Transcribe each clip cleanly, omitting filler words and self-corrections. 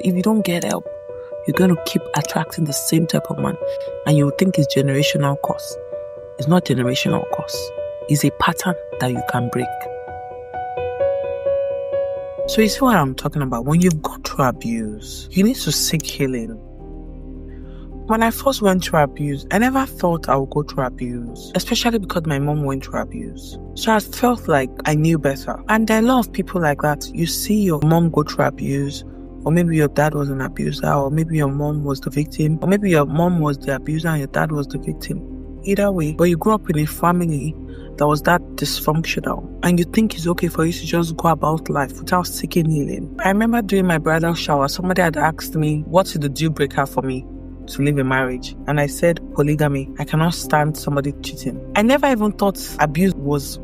if you don't get help, you're going to keep attracting the same type of man. And you will think it's generational curse. It's not generational curse. It's a pattern that you can break. So you see what I'm talking about? When you've gone through abuse, you need to seek healing. When I first went through abuse, I never thought I would go through abuse, especially because my mom went through abuse. So I felt like I knew better. And there are a lot of people like that. You see your mom go through abuse, or maybe your dad was an abuser, or maybe your mom was the victim, or maybe your mom was the abuser and your dad was the victim. Either way, but you grew up in a family that was that dysfunctional, and you think it's okay for you to just go about life without seeking healing. I remember during my bridal shower, somebody had asked me, what's the deal breaker for me to live a marriage? And I said, polygamy. I cannot stand somebody cheating. I never even thought abuse was,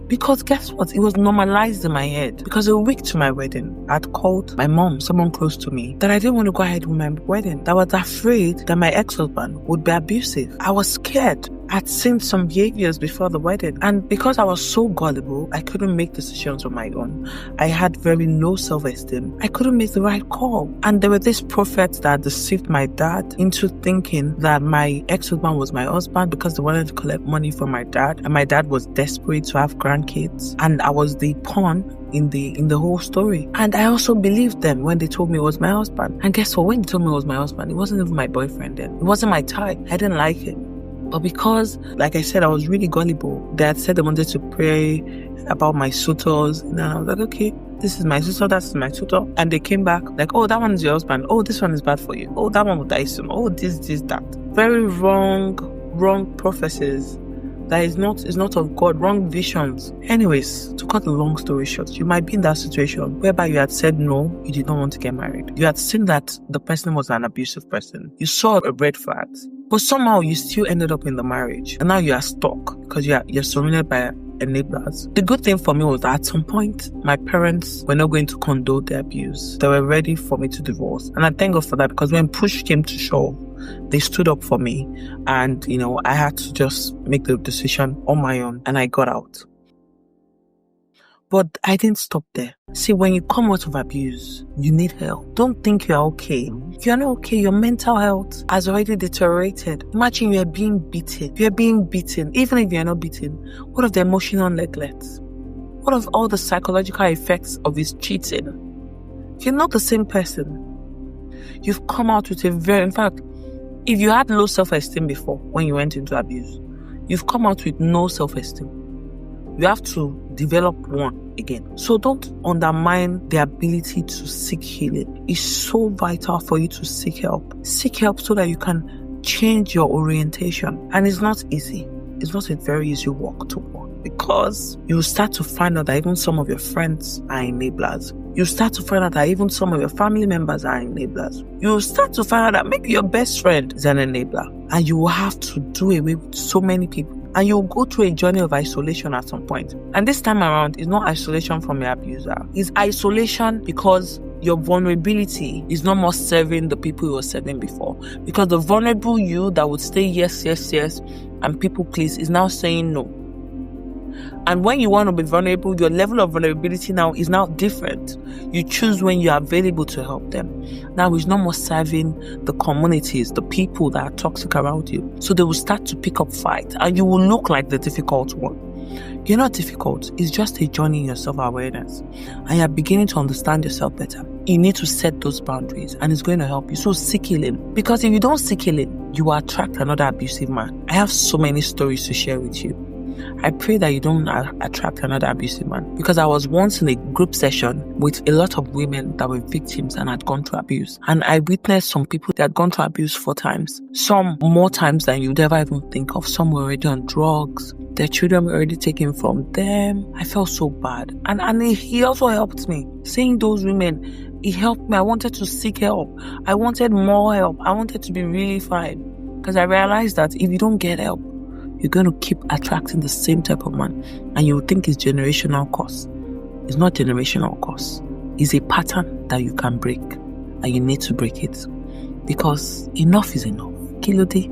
because guess what? It was normalized in my head. Because a week to my wedding, I'd called my mom, someone close to me, that I didn't want to go ahead with my wedding. That I was afraid that my ex-husband would be abusive. I was scared. I'd seen some behaviors before the wedding. And because I was so gullible, I couldn't make decisions on my own. I had very low self-esteem. I couldn't make the right call. And there were these prophets that deceived my dad into thinking that my ex-husband was my husband because they wanted to collect money from my dad. And my dad was desperate to have grandkids. And I was the pawn in the whole story. And I also believed them when they told me it was my husband. And guess what? When they told me it was my husband, it wasn't even my boyfriend then. It wasn't my type. I didn't like it. But because, like I said, I was really gullible, they had said they wanted to pray about my suitors. And I was like, okay, this is my suitor, that's my tutor. And they came back like, oh, that one is your husband. Oh, this one is bad for you. Oh, that one will die soon. Oh, this, that. Very wrong prophecies. That is not of God, wrong visions. Anyways, to cut a long story short, you might be in that situation whereby you had said no, you did not want to get married. You had seen that the person was an abusive person. You saw a red flag. But somehow you still ended up in the marriage. And now you are stuck because you're surrounded by enablers. The good thing for me was that at some point, my parents were not going to condone the abuse. They were ready for me to divorce. And I thank God for that, because when push came to shove, they stood up for me. And, I had to just make the decision on my own, and I got out. But I didn't stop there. See, when you come out of abuse, you need help. Don't think you're okay. If you're not okay, your mental health has already deteriorated. Imagine you're being beaten. You're being beaten. Even if you're not beaten, what of the emotional neglect? What of all the psychological effects of his cheating? You're not the same person. You've come out with in fact, if you had low self-esteem before when you went into abuse, you've come out with no self-esteem. You have to develop one again. So don't undermine the ability to seek healing. It's so vital for you to seek help. Seek help so that you can change your orientation. And it's not easy. It's not a very easy walk to walk, because you start to find out that even some of your friends are enablers. You start to find out that even some of your family members are enablers. You start to find out that maybe your best friend is an enabler. And you will have to do away with so many people. And you'll go through a journey of isolation at some point. And this time around, it's not isolation from your abuser. It's isolation because your vulnerability is not more serving the people you were serving before. Because the vulnerable you that would say yes, and people please is now saying no. And when you want to be vulnerable, your level of vulnerability now is now different. You choose when you are available to help them. Now it's no more serving the communities, the people that are toxic around you. So they will start to pick up fight, and you will look like the difficult one. You're not difficult. It's just a journey in your self-awareness. And you're beginning to understand yourself better. You need to set those boundaries, and it's going to help you. So seek healing. Because if you don't seek healing, you will attract another abusive man. I have so many stories to share with you. I pray that you don't attract another abusive man, because I was once in a group session with a lot of women that were victims and had gone through abuse. And I witnessed some people that had gone through abuse 4 times. Some more times than you'd ever even think of. Some were already on drugs. Their children were already taken from them. I felt so bad. And he also helped me. Seeing those women, he helped me. I wanted to seek help. I wanted more help. I wanted to be really fine. Because I realized that if you don't get help, you're going to keep attracting the same type of man. And you will think it's generational curse. It's not generational curse. It's a pattern that you can break. And you need to break it. Because enough is enough. Kílódé?